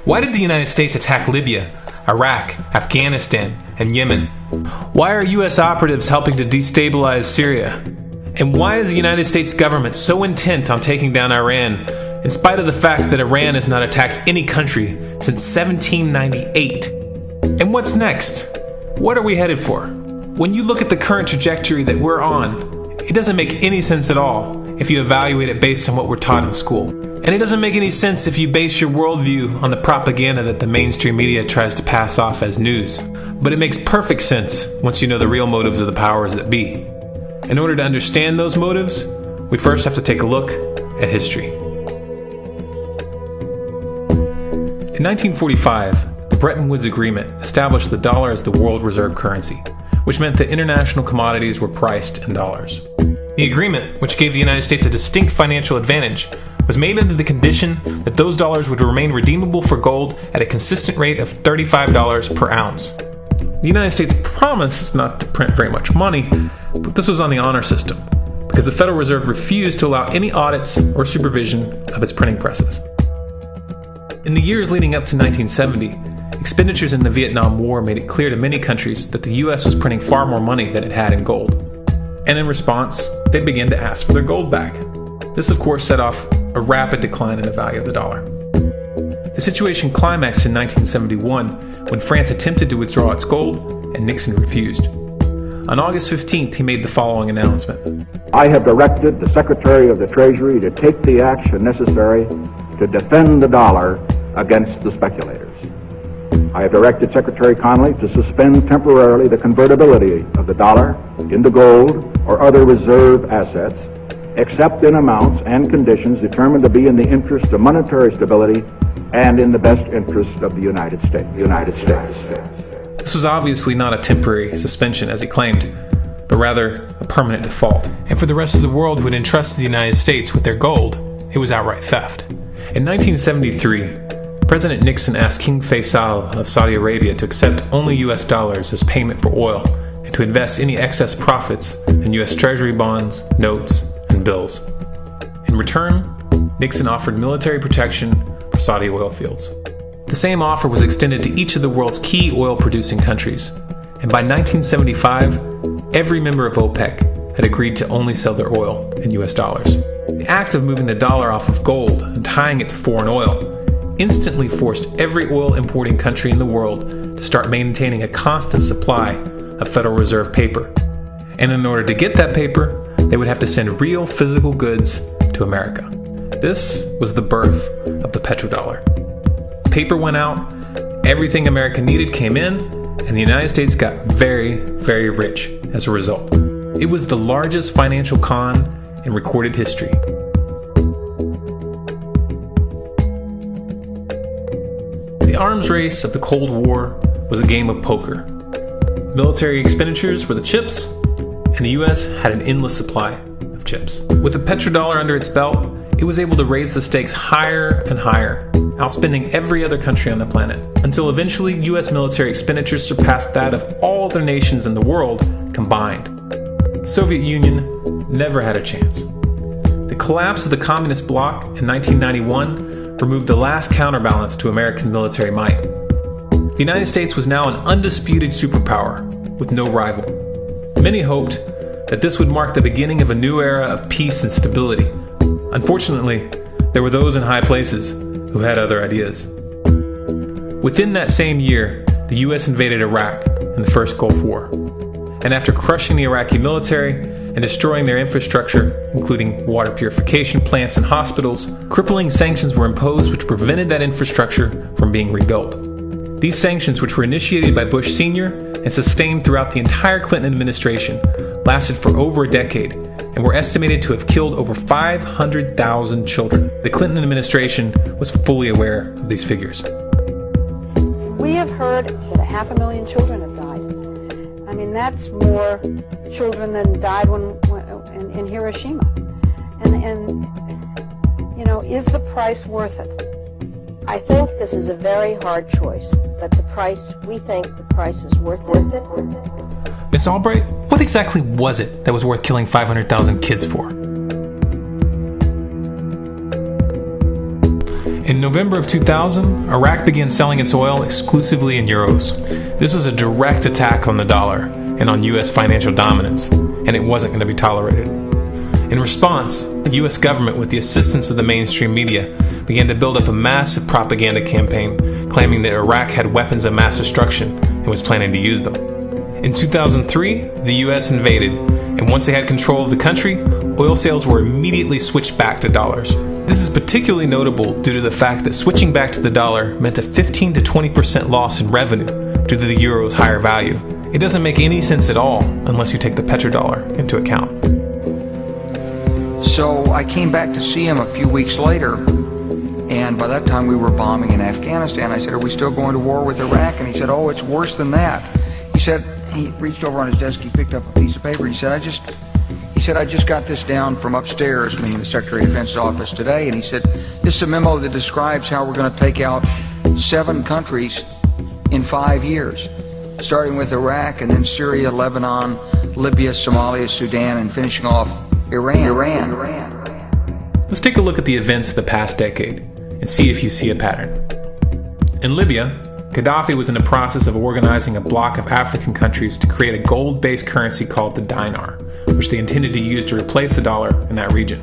Why did the United States attack Libya, Iraq, Afghanistan, and Yemen? Why are U.S. operatives helping to destabilize Syria? And why is the United States government so intent on taking down Iran, in spite of the fact that Iran has not attacked any country since 1798? And what's next? What are we headed for? When you look at the current trajectory that we're on, it doesn't make any sense at all if you evaluate it based on what we're taught in school. And it doesn't make any sense if you base your worldview on the propaganda that the mainstream media tries to pass off as news. But it makes perfect sense once you know the real motives of the powers that be. In order to understand those motives, we first have to take a look at history. In 1945, the Bretton Woods Agreement established the dollar as the world reserve currency, which meant that international commodities were priced in dollars. The agreement, which gave the United States a distinct financial advantage, was made under the condition that those dollars would remain redeemable for gold at a consistent rate of $35 per ounce. The United States promised not to print very much money, but this was on the honor system, because the Federal Reserve refused to allow any audits or supervision of its printing presses. In the years leading up to 1970, expenditures in the Vietnam War made it clear to many countries that the U.S. was printing far more money than it had in gold. And in response, they began to ask for their gold back. This, of course, set off a rapid decline in the value of the dollar. The situation climaxed in 1971 when France attempted to withdraw its gold and Nixon refused. On August 15th, he made the following announcement. I have directed the Secretary of the Treasury to take the action necessary to defend the dollar against the speculators. I have directed Secretary Connally to suspend temporarily the convertibility of the dollar into gold or other reserve assets, except in amounts and conditions determined to be in the interest of monetary stability and in the best interest of the United States. This was obviously not a temporary suspension, as he claimed, but rather a permanent default. And for the rest of the world who had entrusted the United States with their gold, it was outright theft. In 1973, President Nixon asked King Faisal of Saudi Arabia to accept only U.S. dollars as payment for oil and to invest any excess profits in U.S. Treasury bonds, notes, and bills. In return, Nixon offered military protection for Saudi oil fields. The same offer was extended to each of the world's key oil-producing countries, and by 1975, every member of OPEC had agreed to only sell their oil in U.S. dollars. The act of moving the dollar off of gold and tying it to foreign oil instantly forced every oil-importing country in the world to start maintaining a constant supply of Federal Reserve paper. And in order to get that paper, they would have to send real physical goods to America. This was the birth of the petrodollar. Paper went out, everything America needed came in, and the United States got very, very rich as a result. It was the largest financial con in recorded history. The arms race of the Cold War was a game of poker. Military expenditures were the chips, and the U.S. had an endless supply of chips. With the petrodollar under its belt, it was able to raise the stakes higher and higher, outspending every other country on the planet, until eventually U.S. military expenditures surpassed that of all other nations in the world combined. The Soviet Union never had a chance. The collapse of the communist bloc in 1991 removed the last counterbalance to American military might. The United States was now an undisputed superpower with no rival. Many hoped that this would mark the beginning of a new era of peace and stability. Unfortunately, there were those in high places who had other ideas. Within that same year, the U.S. invaded Iraq in the First Gulf War. And after crushing the Iraqi military and destroying their infrastructure, including water purification plants and hospitals, crippling sanctions were imposed which prevented that infrastructure from being rebuilt. These sanctions, which were initiated by Bush Sr. and sustained throughout the entire Clinton administration, lasted for over a decade and were estimated to have killed over 500,000 children. The Clinton administration was fully aware of these figures. We have heard that 500,000 children have died. I mean, that's more children than died in Hiroshima. And you know, is the price worth it? I think this is a very hard choice, but we think the price is worth it. Miss Albright, what exactly was it that was worth killing 500,000 kids for? In In November of 2000, Iraq began selling its oil exclusively in euros. This was a direct attack on the dollar and on U.S. financial dominance, and it wasn't going to be tolerated. In response, the U.S. government, with the assistance of the mainstream media, began to build up a massive propaganda campaign claiming that Iraq had weapons of mass destruction and was planning to use them. In 2003, the U.S. invaded, and once they had control of the country, oil sales were immediately switched back to dollars. This is particularly notable due to the fact that switching back to the dollar meant a 15 to 20% loss in revenue due to the euro's higher value. It doesn't make any sense at all unless you take the petrodollar into account. So I came back to see him a few weeks later, and by that time we were bombing in Afghanistan. I said, "Are we still going to war with Iraq?" And he said, "Oh, it's worse than that." He reached over on his desk, he picked up a piece of paper, he said, I just got this down from upstairs, meaning the Secretary of Defense's office today, and he said, "This is a memo that describes how we're going to take out 7 countries in 5 years, starting with Iraq and then Syria, Lebanon, Libya, Somalia, Sudan, and finishing off Iran. Let's take a look at the events of the past decade and see if you see a pattern. In Libya, Gaddafi was in the process of organizing a bloc of African countries to create a gold-based currency called the dinar, which they intended to use to replace the dollar in that region.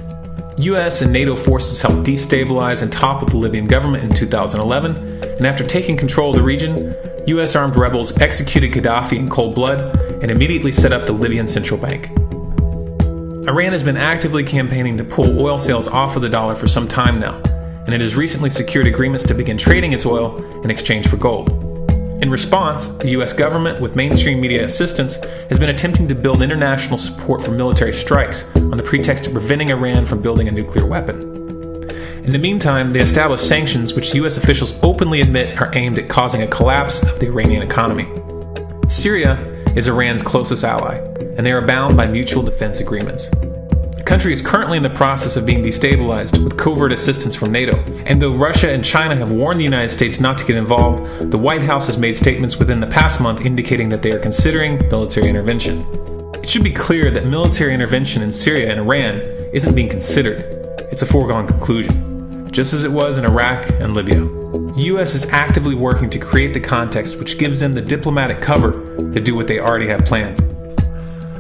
US and NATO forces helped destabilize and topple the Libyan government in 2011, and after taking control of the region, US armed rebels executed Gaddafi in cold blood and immediately set up the Libyan Central Bank. Iran has been actively campaigning to pull oil sales off of the dollar for some time now, and it has recently secured agreements to begin trading its oil in exchange for gold. In response, the US government, with mainstream media assistance, has been attempting to build international support for military strikes on the pretext of preventing Iran from building a nuclear weapon. In the meantime, they established sanctions which US officials openly admit are aimed at causing a collapse of the Iranian economy. Syria is Iran's closest ally, and they are bound by mutual defense agreements. The country is currently in the process of being destabilized with covert assistance from NATO, and though Russia and China have warned the United States not to get involved, the White House has made statements within the past month indicating that they are considering military intervention. It should be clear that military intervention in Syria and Iran isn't being considered. It's a foregone conclusion, just as it was in Iraq and Libya. The U.S. is actively working to create the context which gives them the diplomatic cover to do what they already have planned.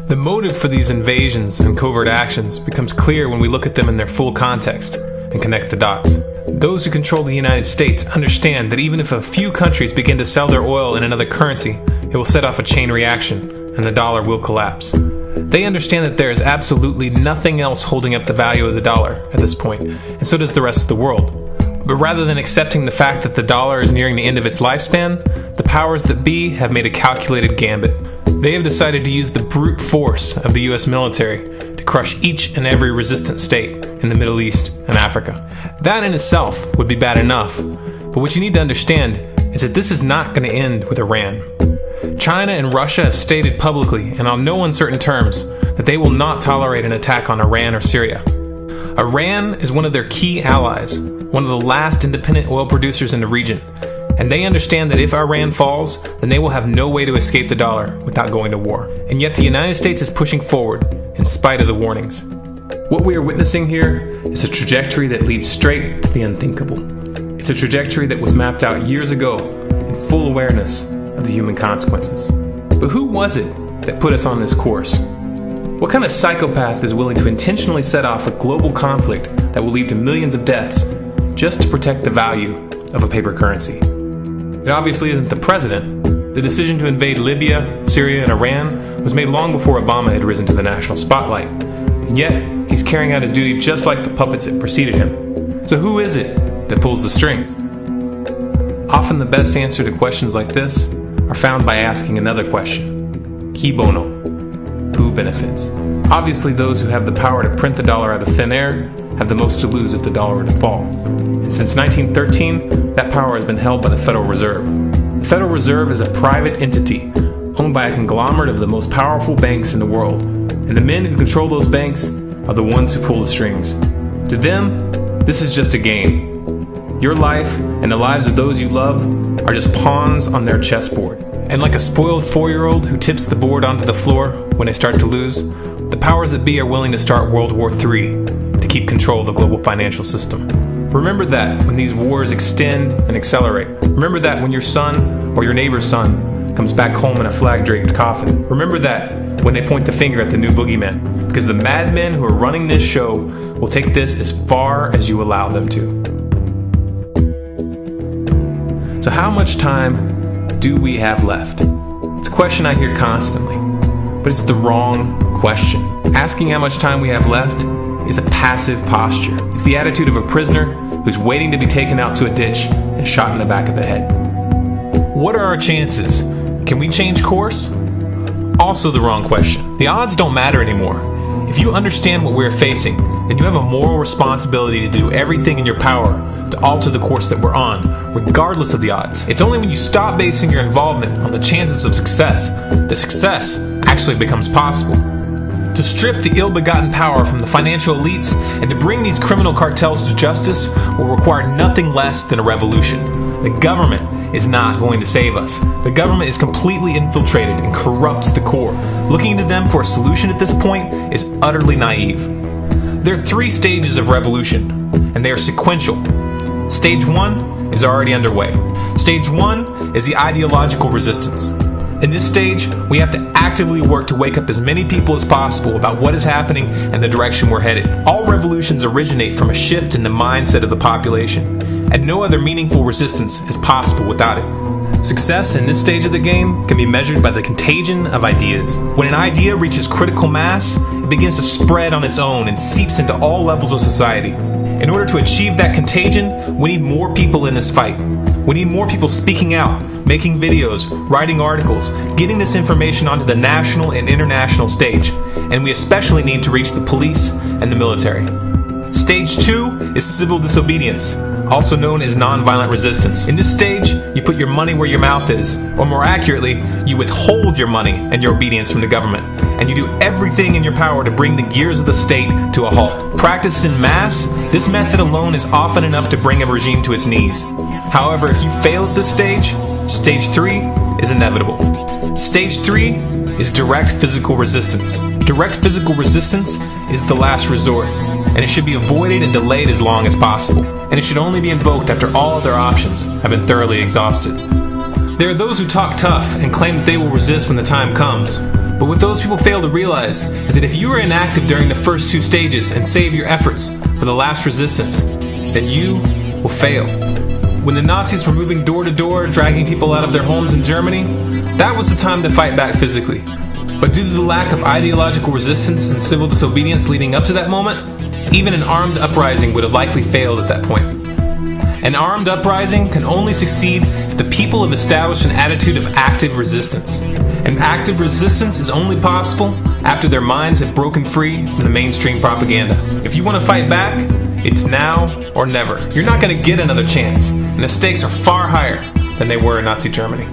The motive for these invasions and covert actions becomes clear when we look at them in their full context and connect the dots. Those who control the United States understand that even if a few countries begin to sell their oil in another currency, it will set off a chain reaction and the dollar will collapse. They understand that there is absolutely nothing else holding up the value of the dollar at this point, and so does the rest of the world. But rather than accepting the fact that the dollar is nearing the end of its lifespan, the powers that be have made a calculated gambit. They have decided to use the brute force of the US military to crush each and every resistant state in the Middle East and Africa. That in itself would be bad enough, but what you need to understand is that this is not going to end with Iran. China and Russia have stated publicly and on no uncertain terms that they will not tolerate an attack on Iran or Syria. Iran is one of their key allies, one of the last independent oil producers in the region, and they understand that if Iran falls, then they will have no way to escape the dollar without going to war. And yet the United States is pushing forward in spite of the warnings. What we are witnessing here is a trajectory that leads straight to the unthinkable. It's a trajectory that was mapped out years ago in full awareness of the human consequences. But who was it that put us on this course? What kind of psychopath is willing to intentionally set off a global conflict that will lead to millions of deaths just to protect the value of a paper currency? It obviously isn't the president. The decision to invade Libya, Syria, and Iran was made long before Obama had risen to the national spotlight. And yet, he's carrying out his duty just like the puppets that preceded him. So who is it that pulls the strings? Often the best answer to questions like this are found by asking another question. Qui bono? Who benefits? Obviously, those who have the power to print the dollar out of thin air have the most to lose if the dollar were to fall. And since 1913, that power has been held by the Federal Reserve. The Federal Reserve is a private entity owned by a conglomerate of the most powerful banks in the world. And the men who control those banks are the ones who pull the strings. To them, this is just a game. Your life and the lives of those you love are just pawns on their chessboard. And like a spoiled 4-year-old who tips the board onto the floor when they start to lose, the powers that be are willing to start World War III to keep control of the global financial system. Remember that when these wars extend and accelerate. Remember that when your son or your neighbor's son comes back home in a flag-draped coffin. Remember that when they point the finger at the new boogeyman, because the madmen who are running this show will take this as far as you allow them to. So how much time do we have left? It's a question I hear constantly, but it's the wrong question. Asking how much time we have left is a passive posture. It's the attitude of a prisoner who's waiting to be taken out to a ditch and shot in the back of the head. What are our chances? Can we change course? Also the wrong question. The odds don't matter anymore. If you understand what we're facing, then you have a moral responsibility to do everything in your power to alter the course that we're on, regardless of the odds. It's only when you stop basing your involvement on the chances of success that success actually becomes possible. To strip the ill-begotten power from the financial elites and to bring these criminal cartels to justice will require nothing less than a revolution. The government is not going to save us. The government is completely infiltrated and corrupt to the core. Looking to them for a solution at this point is utterly naive. There are 3 stages of revolution, and they are sequential. Stage 1 is already underway. Stage 1 is the ideological resistance. In this stage, we have to actively work to wake up as many people as possible about what is happening and the direction we're headed. All revolutions originate from a shift in the mindset of the population, and no other meaningful resistance is possible without it. Success in this stage of the game can be measured by the contagion of ideas. When an idea reaches critical mass, it begins to spread on its own and seeps into all levels of society. In order to achieve that contagion, we need more people in this fight. We need more people speaking out, making videos, writing articles, getting this information onto the national and international stage. And we especially need to reach the police and the military. Stage 2 is civil disobedience, also known as nonviolent resistance. In this stage, you put your money where your mouth is, or more accurately, you withhold your money and your obedience from the government, and you do everything in your power to bring the gears of the state to a halt. Practiced in mass, this method alone is often enough to bring a regime to its knees. However, if you fail at this stage, Stage 3 is inevitable. Stage 3 is direct physical resistance. Direct physical resistance is the last resort, and it should be avoided and delayed as long as possible, and it should only be invoked after all other options have been thoroughly exhausted. There are those who talk tough and claim that they will resist when the time comes, but what those people fail to realize is that if you are inactive during the first 2 stages and save your efforts for the last resistance, then you will fail. When the Nazis were moving door to door, dragging people out of their homes in Germany, that was the time to fight back physically. But due to the lack of ideological resistance and civil disobedience leading up to that moment, even an armed uprising would have likely failed at that point. An armed uprising can only succeed if the people have established an attitude of active resistance. And active resistance is only possible after their minds have broken free from the mainstream propaganda. If you want to fight back, it's now or never. You're not going to get another chance, and the stakes are far higher than they were in Nazi Germany.